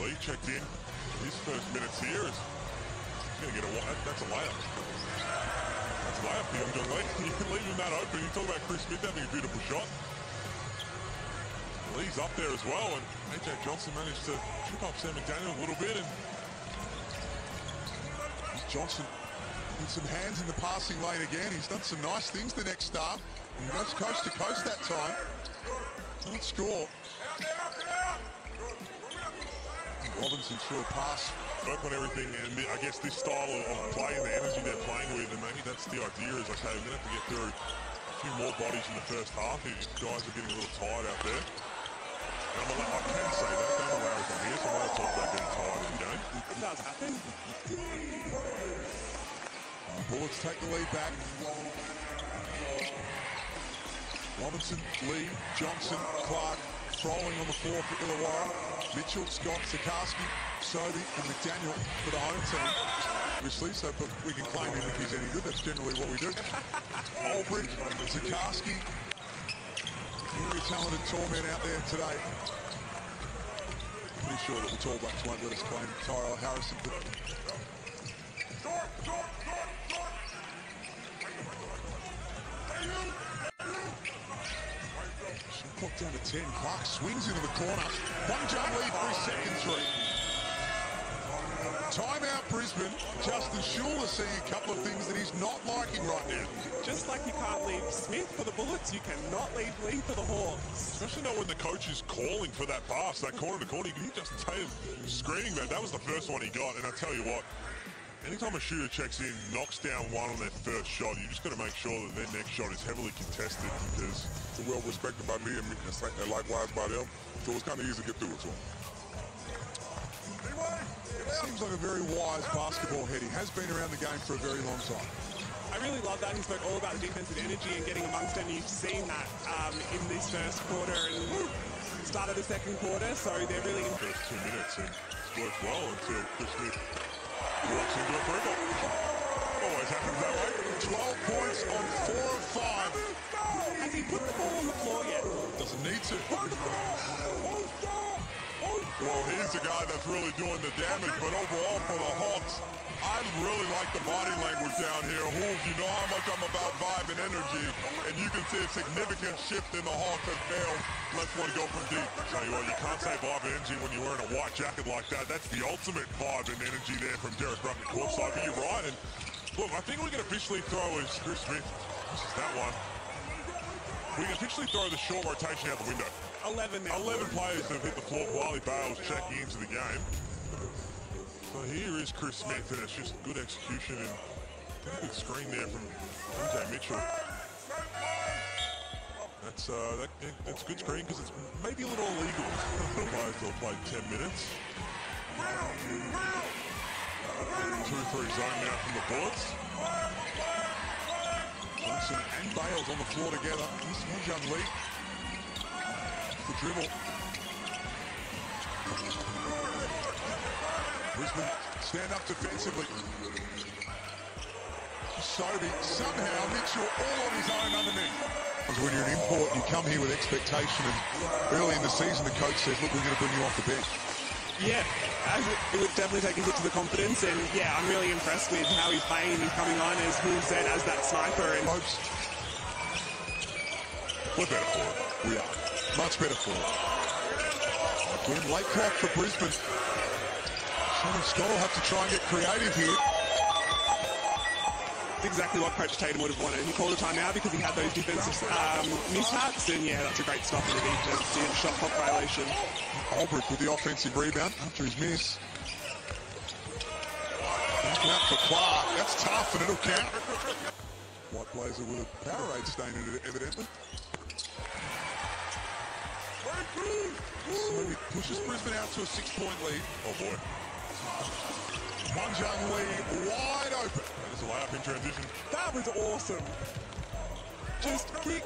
Lee checked in. His first minutes here is going to get a that's a layup. That's a layup for Lee. You can leave him that open. You talk about Chris Smith having a beautiful shot. Lee's up there as well, and AJ Johnson managed to trip up Sam McDaniel a little bit. And Johnson with some hands in the passing lane again. He's done some nice things the next start. He goes coast to coast that time. Can't score. Robinson threw a pass. Work on everything, and I guess this style of play and the energy they're playing with, and maybe that's the idea, as I say, we're going to have to get through a few more bodies in the first half. These guys are getting a little tired out there. And I can say that, don't allow us on here, so I'm going to talk about getting tired in the game. It does happen. Bullets take the lead back. Robinson, Lee, Johnson, Clark, throwing on the floor for Illawarra. Mitchell, Scott, Sikorsky, Sobey and McDaniel for the home team. Obviously, so we can claim him if he's any good. That's generally what we do. Albridge, Sikorsky. Very talented torment out there today. Pretty sure that the Tall Blacks won't let us claim Tyrell Harrison. Clock down to 10. Clark swings into the corner. One jump lead for his second three. Timeout Brisbane. Justin Schuller seeing a couple of things that he's not liking right now. Just like you can't leave Smith for the Bullets, you cannot leave Lee for the Hawks. Especially not when the coach is calling for that pass, that corner to corner. You can hear Justin Tatum screaming that. That was the first one he got, and I tell you what, anytime a shooter checks in, knocks down one on their first shot, you just got to make sure that their next shot is heavily contested, because it's well respected by me and likewise by them. So it's kind of easy to get through it to them. Seems like a very wise basketball head. He has been around the game for a very long time. I really love that. He spoke all about the defensive energy and getting amongst them. You've seen that in this first quarter and start of the second quarter, so they're really... First 2 minutes, and it's worked well until Chris Smith walks into a three-ball. Always happens that way. 12 points on 4 of 5. Has he put the ball on the floor yet? Doesn't need to. Well, he's the guy that's really doing the damage, but overall for the Hawks, I really like the body language down here. Hooves, you know how much I'm about vibe and energy, and you can see a significant shift in the Hawks have failed. Let's want to go from deep. Tell you what, you can't say vibe and energy when you're wearing a white jacket like that. That's the ultimate vibe and energy there from Derek Ruffin courtside, but you're right. And look, I think we can officially throw as Chris Smith. This is that one. We can officially throw the short rotation out the window. 11 now. 11 players have hit the floor. Wiley Bales checking into the game. So here is Chris Smith, and it's just good execution and a good screen there from MJ Mitchell. That's that's a good screen because it's maybe a little illegal. Players will play 10 minutes. 2-3 zone now from the Bullets. Johnson and Bales on the floor together. This one's young Lee. The dribble. Brisbane stand up defensively. Sobey, somehow Mitchell all on his own underneath. When you're an import, you come here with expectation, and early in the season the coach says, look, we're going to bring you off the bench. Yeah, it would definitely take a hit to the confidence, and yeah, I'm really impressed with how he's playing. He's coming on, as Will said, as that sniper. And we're better for it. We are. Much better for it. Again, late clock for Brisbane. Shannon Scott will have to try and get creative here. Exactly what Coach Tatum would have wanted. He called a timeout because he had those defensive mishaps, and yeah, that's a great stop in the defense. Shot clock violation. Albridge with the offensive rebound after his miss. Back out for Clark. That's tough, and it'll count. White blazer with a Powerade stain in it, evidently. So he pushes Brisbane out to a 6-point lead. Oh boy. One young Lee wide open. There's a layup in transition. That was awesome. Just kick,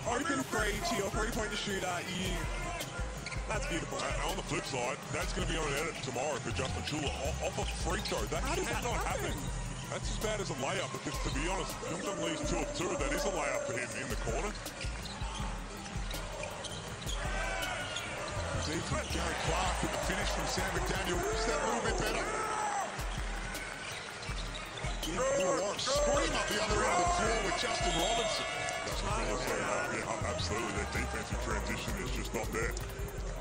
open three to your three-pointer shooter. That's beautiful. On the flip side, that's going to be on an edit tomorrow for Justin Schuller off a free throw. That cannot happen. That's as bad as a layup, because to be honest, Youngdom Lee's 2 of 2. That is a layup for him in the corner. see from Gary Clark with the finish from Sam McDaniel. Just that little bit better. Scream up the other end of the floor with Justin Robinson. Yeah, absolutely. Their defensive transition is just not there.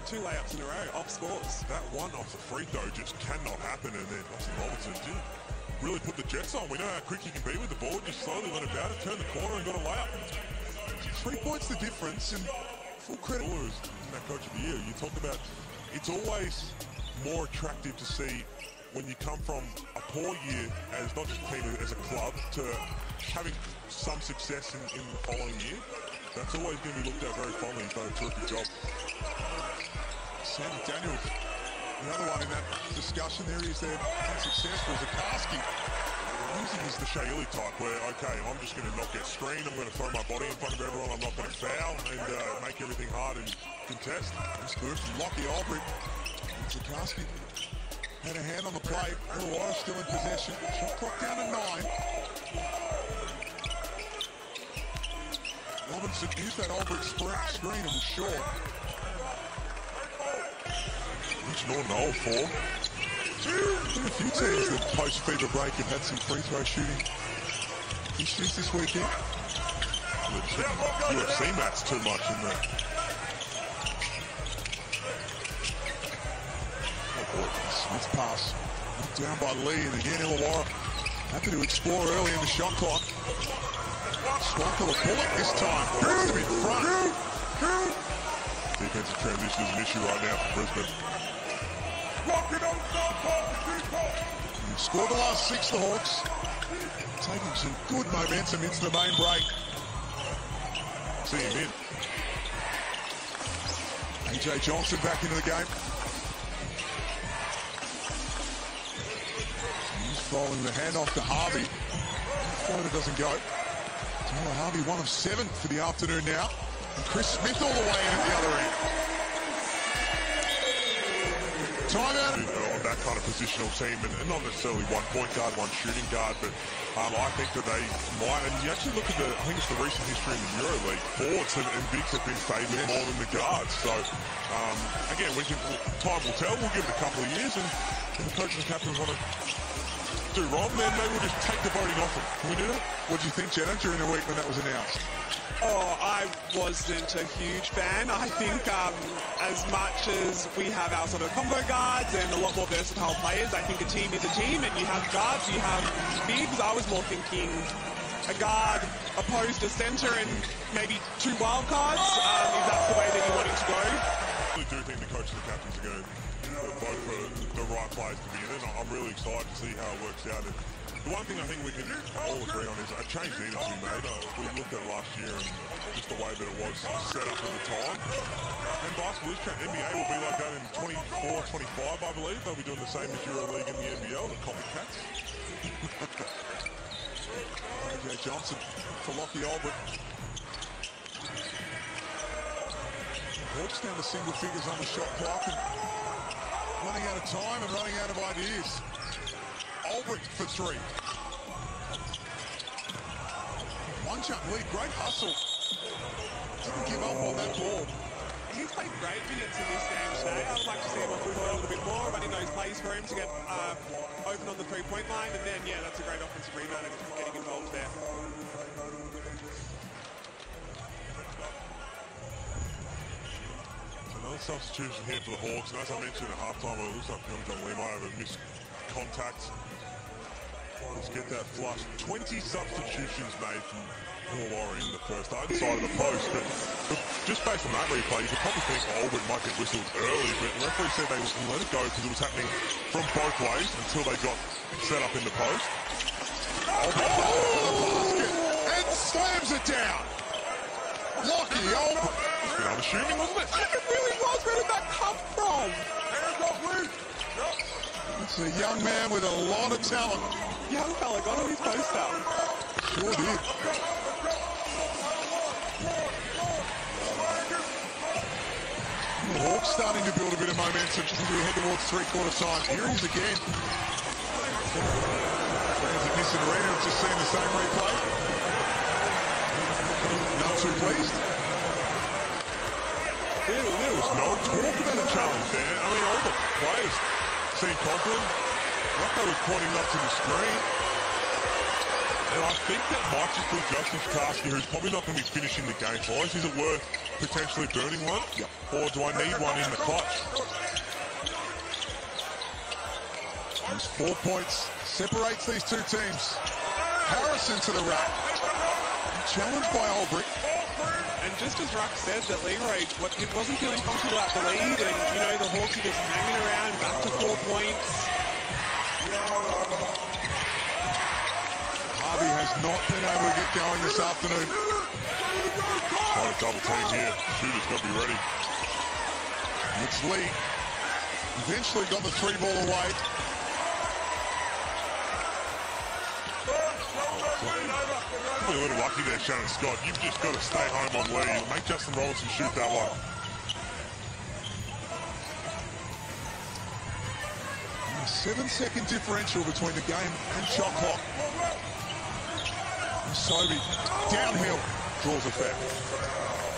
2 layups in a row, off scores. That one off the free throw just cannot happen, and then Justin Robinson did really put the Jets on. We know how quick you can be with the ball. Just slowly went about it, turned the corner, and got a layup. 3 points the difference, and full credit. That coach of the year, you talk about, it's always more attractive to see when you come from a poor year as not just a team, as a club, to having some success in the following year. That's always going to be looked at very fondly. He's done a terrific job. Sam McDaniel, another one in that discussion there, is their unsuccessful. Zakarski Using is the Shayili type where, okay, I'm just going to not get screened, I'm going to throw my body in front of everyone, I'm not going to foul and make everything hard and contest. That's good from Lockie Albrecht. Zakarski had a hand on the play. Illawarra still in possession. Shot clock down to 9. Robinson used that Albrecht screen and was short. Rich Norton 0-4. Been a few teams that post-fever break have had some free throw shooting issues this weekend. UFC mats too much in there. Smith's pass down by Lee, and again Illawarra happy to explore early in the shot clock. Strike of the bullet this time. Puts them in front. Defensive transition is an issue right now for Brisbane. They've scored the last 6, the Hawks. Taking some good momentum into the main break. See him in. AJ Johnson back into the game. He's following the handoff to Harvey. Floater doesn't go. Taylor Harvey, 1 of 7 for the afternoon now. And Chris Smith all the way in at the other end. Timeout. On that kind of positional team, and not necessarily one point guard, one shooting guard, but I think that they might, and you actually look at I think it's the recent history in the EuroLeague, forwards and bigs have been favoured more than the guards. So, again, time will tell. We'll give it a couple of years, and if the coaches and captains want to do wrong, then maybe we'll just take the voting off them. Can we do that? What do you think, Jenna, during the week when that was announced? Oh, I wasn't a huge fan. I think as much as we have our sort of combo guards and a lot more versatile players, I think a team is a team, and you have guards, you have bigs. I was more thinking a guard opposed to centre and maybe 2 wild cards, if that's the way that you want it to go. I really do think the coaches and captains are going to vote for the right players to be in it. I'm really excited to see how it works out. And the one thing I think we can all agree on is a change needed to be made. We looked at it last year and just the way that it was set up at the time. And basketball, NBA will be like that in 24, 25, I believe. They'll be doing the same as EuroLeague and the NBL, the copycats. AJ Johnson for Lockie Albrecht. Hawks down to single figures on the shot clock and running out of time and running out of ideas. Albrecht for 3. One jump lead, great hustle. Didn't give up on that ball. He's played great minutes in this game today. I would like to see him on the floor a little bit more, running those plays for him to get open on the 3-point line, and then, yeah, that's a great offensive rebound and getting involved there. Another substitution here for the Hawks, and as I mentioned at halftime, it looks like John Lee might have a missed contact. Let's get that flush. 20 substitutions made from Illawarra in the first side of the post, but just based on that replay, you could probably think Albert might get whistled early, but the referee said they let it go because it was happening from both ways until they got set up in the post. Albert for the basket and slams it down. Lockie Albert. Bit unassuming, wasn't it? It really was. Where did that come from? It's a young man with a lot of talent. Young fella got on his poster. Sure did. The Hawks starting to build a bit of momentum as we head towards 3/4 time. Here he is again. Fans at Nissan Arena have just seen the same replay. Not too pleased. There was no talk about a challenge there. I mean, all the players seemed confident. Rocco was pointing up to the screen. And I think that might just put Justin Karski, who's probably not going to be finishing the game for us. Is it worth potentially burning one? Yep. Or do I need one in the clutch? There's 4 points. Separates these two teams. Harrison to the rack. Challenged by Ulbrich. And just as Ruck said, that Leroy wasn't feeling comfortable at the lead, and you know the Hawks are just hanging around, back to 4 points. Harvey has not been able to get going this afternoon. Trying to double team here. Shooter's got to be ready. It's Lee. Eventually got the 3 ball away. Probably a little lucky there, Shannon Scott. You've just got to stay home on Lee. Make Justin Robinson shoot that one. A 7-second differential between the game and shot clock. Sobey, downhill, draws a foul.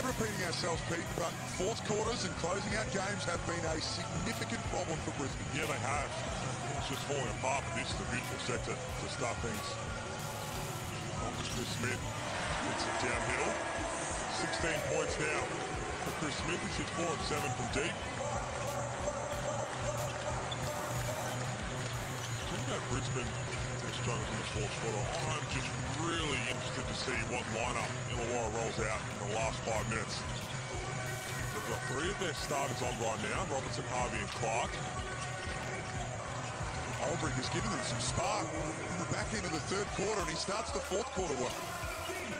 Repeating ourselves, Pete, but fourth quarters and closing out games have been a significant problem for Brisbane. Yeah, they have. It's just falling apart, but this is a beautiful set to start things. Chris Smith, it's downhill. 16 points now for Chris Smith. He shoots 4 of 7 from deep. Talking about Brisbane, they're struggling in the fourth quarter. I'm just really interested to see what lineup Illawarra rolls out in the last 5 minutes. They've got 3 of their starters on right now, Robinson, Harvey and Clark. Ulbrich has given them some spark in the back end of the third quarter, and he starts the fourth quarter well.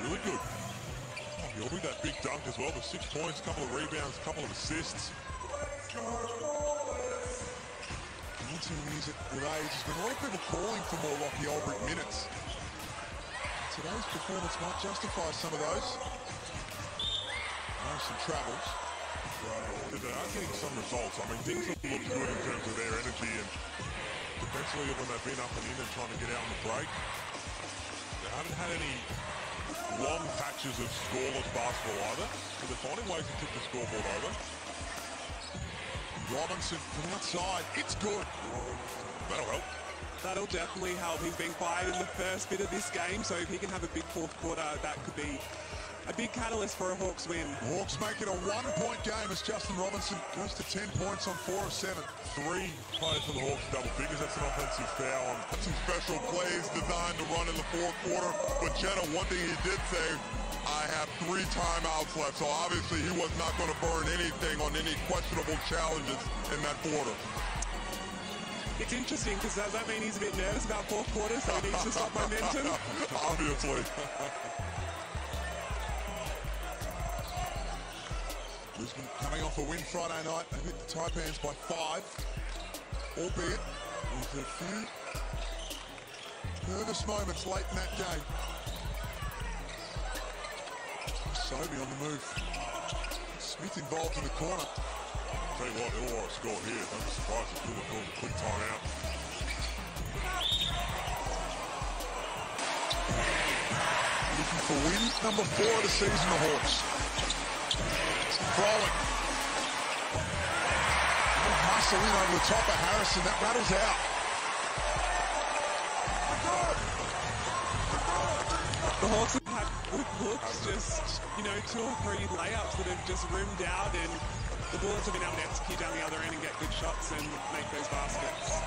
Really good. Ulbrich, that big dunk as well, with 6 points, couple of rebounds, couple of assists. Music with age. There's been a lot of people calling for more Rocky Ulbrich minutes. Today's performance might justify some of those. Some travels. They are getting some results. I mean, things have looked good in terms of their energy, and defensively when they've been up and in and trying to get out on the break. They haven't had any long patches of scoreless basketball either, so they're finding ways to tip the scoreboard over. Robinson from outside, it's good. That'll help. That'll definitely help. He's been quiet in the first bit of this game, so if he can have a big fourth quarter, that could be a big catalyst for a Hawks win. Hawks make it a 1-point game as Justin Robinson goes to 10 points on 4 of 7. 3 players for the Hawks, double figures. That's an offensive foul. Some special plays designed to run in the fourth quarter. But Jenna, one thing he did say, I have 3 timeouts left. So obviously he was not going to burn anything on any questionable challenges in that quarter. It's interesting because does that mean he's a bit nervous about fourth quarter, so he needs to stop momentum? Obviously. Brisbane coming off a win Friday night. They hit the Taipans by 5, albeit with a few nervous moments late in that game. Sobey on the move. Smith involved in the corner. Tell you what, Illawarra scored here. I'm surprised it's good to call a quick timeout. Looking for win number 4 of the season, the Hawks. Throwing. Hustle in over the top of Harrison. That rattles out. The Hawks have had good looks, just, 2 or 3 layups that have just rimmed out, and the Bullets have been able to execute down the other end and get good shots and make those baskets.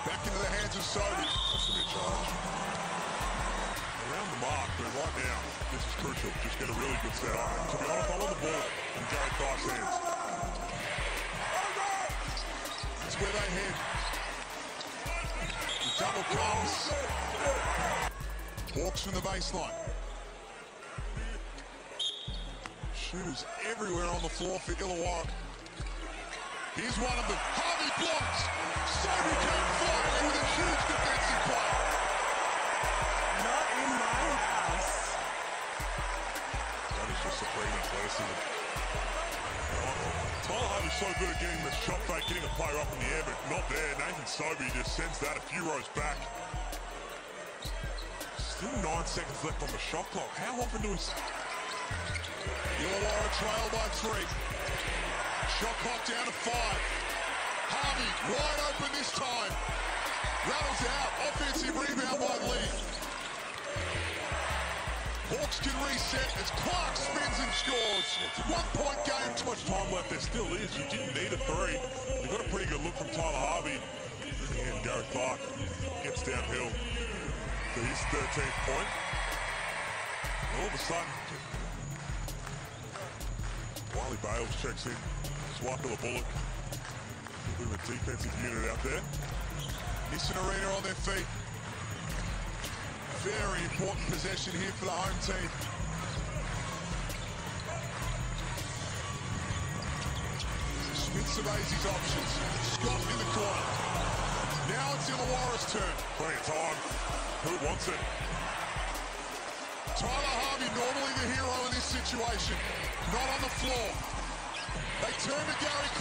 Back into the hands of Sobey. That's a bit charge. Around the mark, but right now, this is crucial. Just get a really good set up. To be honest, I want the ball in Jared Price's hands. That's where they head. The double comes. Hawks from the baseline. Shooters everywhere on the floor for Illawarra. Here's one of them. Harvey blocks. Sobey came forward with a huge defensive play. Not in my house. That is just supreme athleticism. Tyler Harvey's so good at getting the shot fake, getting a player up in the air, but not there. Nathan Sobey just sends that a few rows back. Still 9 seconds left on the shot clock. How often do we... Illawarra trail by 3. Shot clock down to 5. Harvey wide open this time. Rattles out. Offensive rebound by Lee. Hawks can reset as Clark spins and scores. 1 point game. Too much time left. There still is. You didn't need a 3. You got a pretty good look from Tyler Harvey. And Garrett Clark gets downhill for his 13th point. All of a sudden, Wiley Bales checks in. Swipe of the bullet. A bit of a defensive unit out there. Nissan Arena on their feet. Very important possession here for the home team. Smith surveys his options. Scott in the corner. Now it's Illawarra's turn. Plenty of time. Who wants it? Tyler Harvey, normally the hero in this situation. Not on the floor. They turn to Gary